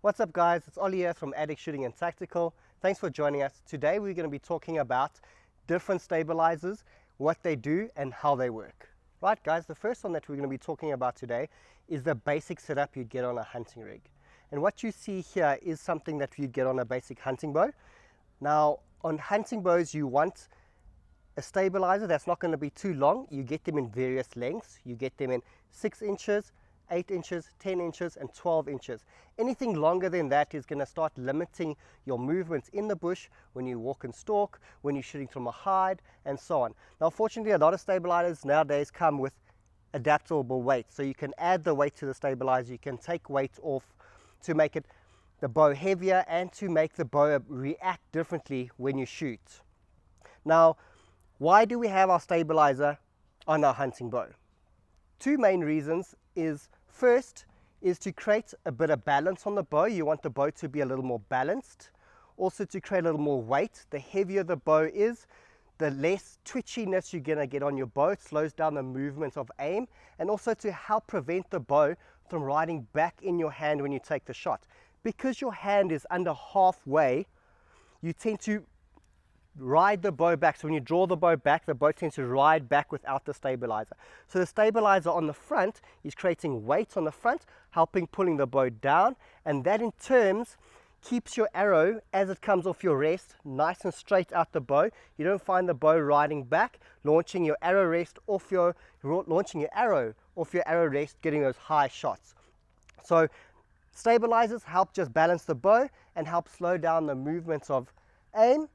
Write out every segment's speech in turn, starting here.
What's up guys, it's Ollie here from Addict Shooting and Tactical. Thanks for joining us. Today we're going to be talking about different stabilizers, what they do and how they work. Right guys, the first one that we're going to be talking about today is the basic setup you'd get on a hunting rig. And what you see here is something that you'd get on a basic hunting bow. Now on hunting bows you want a stabilizer that's not going to be too long. You get them in various lengths. You get them in 6 inches, 8 inches, 10 inches and 12 inches. Anything longer than that is going to start limiting your movements in the bush when you walk and stalk, when you're shooting from a hide and so on. Now fortunately a lot of stabilizers nowadays come with adaptable weights, so you can add the weight to the stabilizer, you can take weight off to make it the bow heavier and to make the bow react differently when you shoot. Now why do we have our stabilizer on our hunting bow? Two main reasons is first is to create a bit of balance on the bow. You want the bow to be a little more balanced. Also to create a little more weight. The heavier the bow is, the less twitchiness you're going to get on your bow. It slows down the movement of aim, and also to help prevent the bow from riding back in your hand when you take the shot. Because your hand is under halfway, you tend to ride the bow back. So when you draw the bow back, the bow tends to ride back without the stabilizer. So the stabilizer on the front is creating weight on the front, helping pulling the bow down, and that in turns keeps your arrow as it comes off your rest nice and straight out the bow. You don't find the bow riding back, launching your arrow off your arrow rest, getting those high shots. So stabilizers help just balance the bow and help slow down the movements of aim,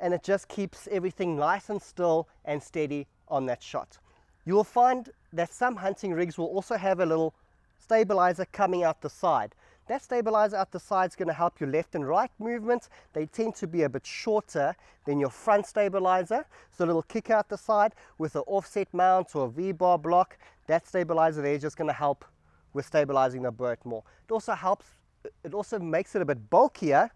and it just keeps everything nice and still and steady on that shot. You will find that some hunting rigs will also have a little stabilizer coming out the side. That stabilizer out the side is going to help your left and right movements. They tend to be a bit shorter than your front stabilizer. So a little kick out the side with an offset mount or a V-bar block. That stabilizer there is just going to help with stabilizing the bow more. It also makes it a bit bulkier,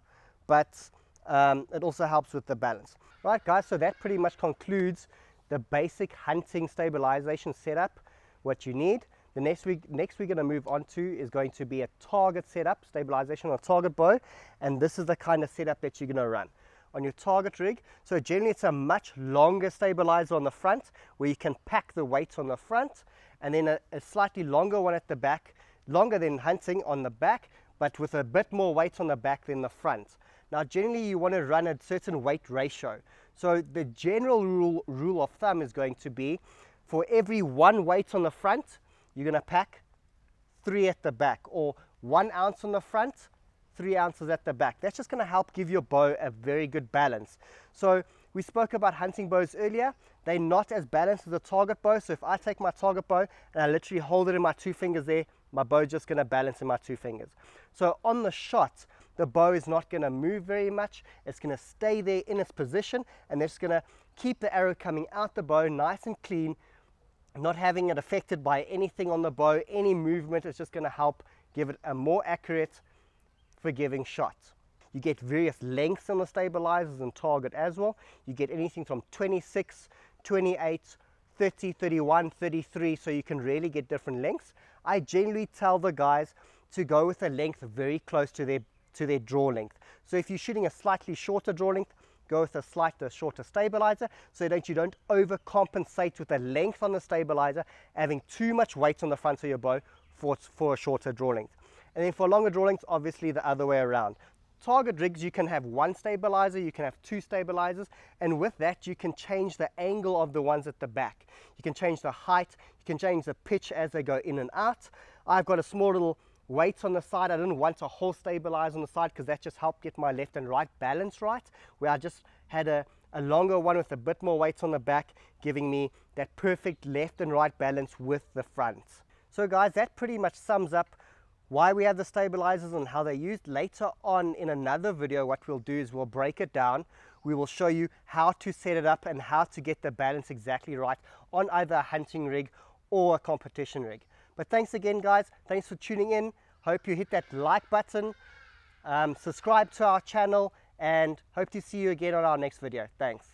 but it also helps with the balance. Right guys, so that pretty much concludes the basic hunting stabilization setup, what you need. The next we're going to move on to is going to be a target setup, stabilization on a target bow, and this is the kind of setup that you're going to run on your target rig. So generally it's a much longer stabilizer on the front where you can pack the weight on the front, and then a slightly longer one at the back, longer than hunting on the back, but with a bit more weight on the back than the front. Now generally you want to run a certain weight ratio. So the general rule of thumb is going to be, for every 1 weight on the front, you're going to pack 3 at the back, or 1 ounce on the front, 3 ounces at the back. That's just going to help give your bow a very good balance. So we spoke about hunting bows earlier. They're not as balanced as a target bow. So if I take my target bow and I literally hold it in my 2 fingers there, my bow is just going to balance in my 2 fingers. So on the shot, the bow is not going to move very much. It's going to stay there in its position, and it's going to keep the arrow coming out the bow nice and clean, not having it affected by anything on the bow, any movement. It's just going to help give it a more accurate, forgiving shot. You get various lengths on the stabilizers and target as well. You get anything from 26, 28, 30, 31, 33, so you can really get different lengths. I generally tell the guys to go with a length very close to their draw length. So if you're shooting a slightly shorter draw length, go with a slightly shorter stabilizer, so that you don't overcompensate with the length on the stabilizer, having too much weight on the front of your bow for a shorter draw length. And then for longer draw lengths, obviously the other way around. Target rigs, you can have 1 stabilizer, you can have 2 stabilizers, and with that you can change the angle of the ones at the back. You can change the height, you can change the pitch as they go in and out. I've got a small little weight on the side. I didn't want a whole stabilizer on the side because that just helped get my left and right balance right, where I just had a longer one with a bit more weight on the back, giving me that perfect left and right balance with the front. So guys, that pretty much sums up why we have the stabilizers and how they're used. Later on in another video, what we'll do is we'll break it down. We will show you how to set it up and how to get the balance exactly right on either a hunting rig or a competition rig. But thanks again guys, thanks for tuning in. Hope you hit that like button, subscribe to our channel, and hope to see you again on our next video. Thanks.